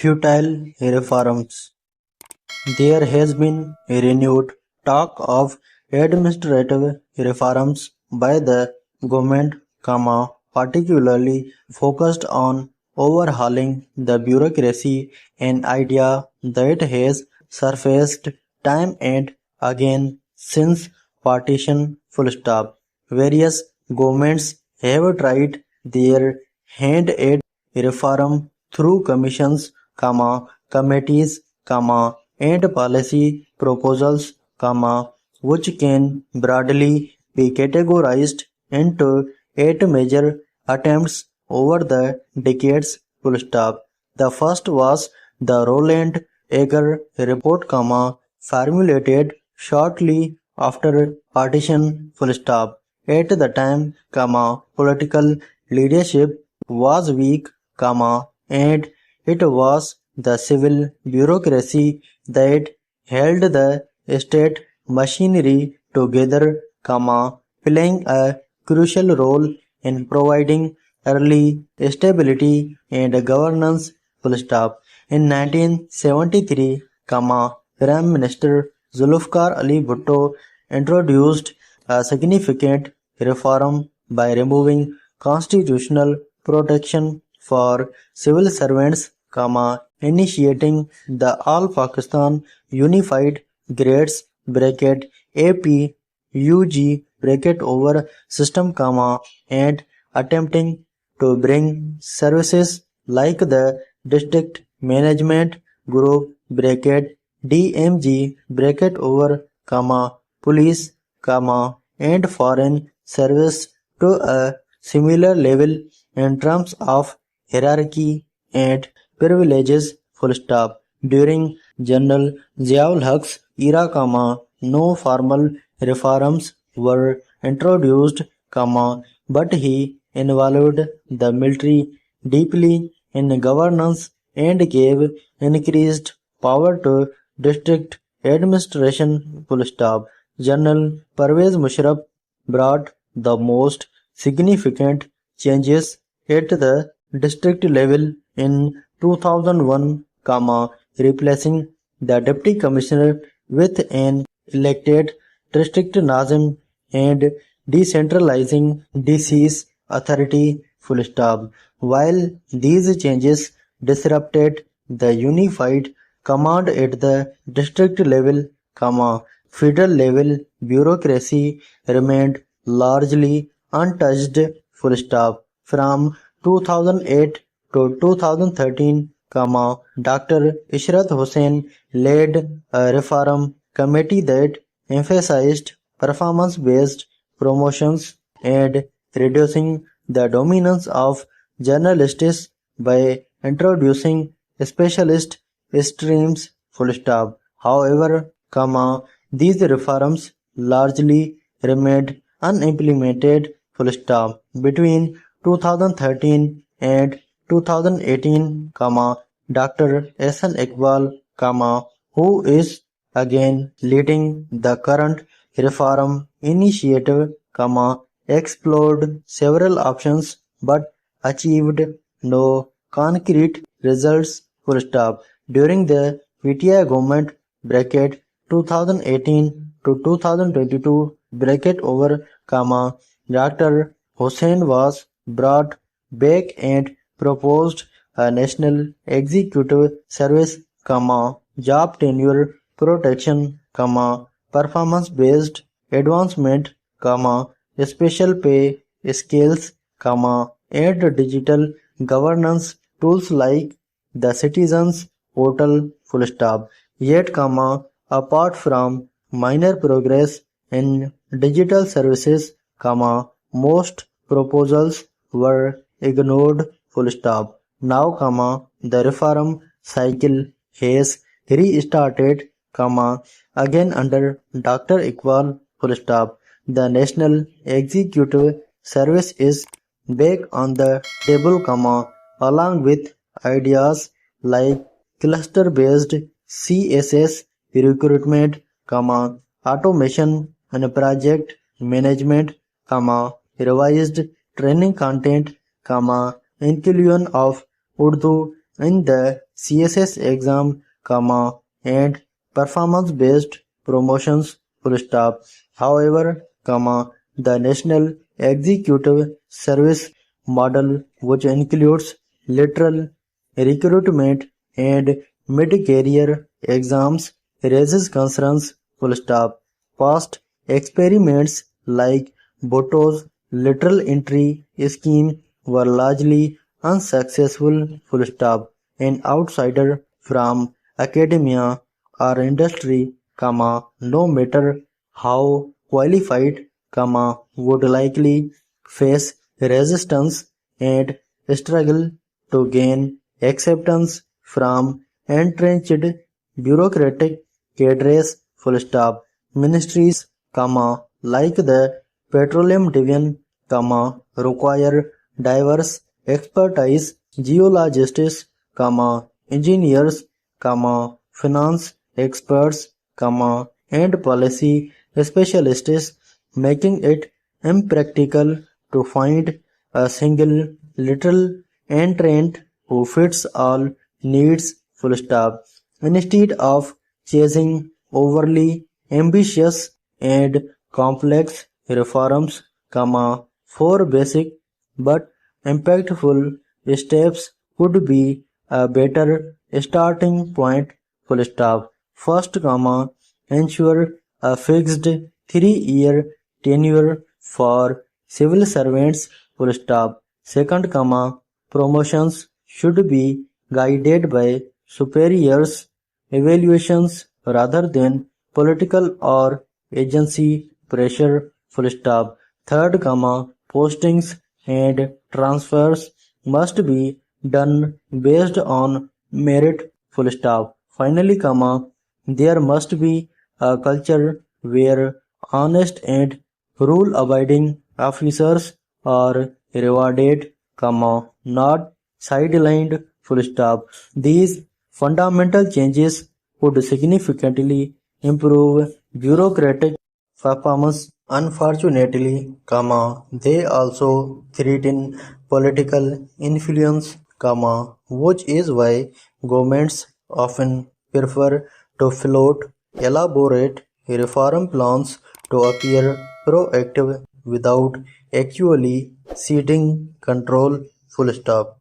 Futile reforms. There has been a renewed talk of administrative reforms by the government, particularly focused on overhauling the bureaucracy, an idea that has surfaced time and again since partition. Various governments have tried their hand at reform through commissions, committees, and policy proposals, which can broadly be categorized into eight major attempts over the decades. The first was the Roland Egger report, formulated shortly after partition. At the time, political leadership was weak, and it was the civil bureaucracy that held the state machinery together, playing a crucial role in providing early stability and governance. In 1973, Prime Minister Zulfikar Ali Bhutto introduced a significant reform by removing constitutional protection for civil servants, initiating the All Pakistan Unified Grades (APUG) over system, and attempting to bring services like the District Management Group (DMG) over, police, and foreign service to a similar level in terms of hierarchy and privileges. During General Ziaul Huq's era, no formal reforms were introduced, but he involved the military deeply in governance and gave increased power to district administration. General Pervez Musharraf brought the most significant changes at the district level in 2001, replacing the deputy commissioner with an elected district Nazim and decentralizing DC's authority. While these changes disrupted the unified command at the district level, federal level bureaucracy remained largely untouched. From 2008 to 2013, Dr. Ishrat Hussain led a reform committee that emphasized performance-based promotions and reducing the dominance of journalists by introducing specialist streams. However, these reforms largely remained unimplemented. Between 2013 and 2018, Dr. Ehsan Iqbal, who is again leading the current reform initiative, explored several options but achieved no concrete results. During the PTI government (2018 to 2022) over, Dr. Hussain was brought back and proposed a national executive service, job tenure protection, performance-based advancement, special pay scales, and digital governance tools like the Citizens Portal. Yet, apart from minor progress in digital services, most proposals were ignored. Now, the reform cycle has restarted, again under Dr. Iqbal. The National Executive Service is back on the table, along with ideas like cluster-based CSS recruitment, automation and project management, revised training content, inclusion of Urdu in the CSS exam, comma, and performance-based promotions, full stop. However, comma, the National Executive Service model, which includes literal recruitment and mid-career exams, raises concerns, full stop. Past experiments like Bhutto's literal entry scheme were largely unsuccessful, full stop. An outsider from academia or industry, comma, no matter how qualified, comma, would likely face resistance and struggle to gain acceptance from entrenched bureaucratic cadres, full stop. Ministries, comma, like the Petroleum Division, comma, require diverse expertise, geologists, comma, engineers, comma, finance experts, comma, and policy specialists, making it impractical to find a single literal entrant who fits all needs, full stop. Instead of chasing overly ambitious and complex reforms, comma, four basic but impactful steps would be a better starting point, full stop. First, comma, ensure a fixed 3-year tenure for civil servants, full stop. Second, comma, promotions should be guided by superiors' evaluations rather than political or agency pressure, full stop. Third, comma, postings and transfers must be done based on merit, full stop. Finally, comma, there must be a culture where honest and rule-abiding officers are rewarded, comma, not sidelined, full stop. These fundamental changes would significantly improve bureaucratic performance. Unfortunately, comma, they also threaten political influence, comma, which is why governments often prefer to float elaborate reform plans to appear proactive without actually ceding control, full stop.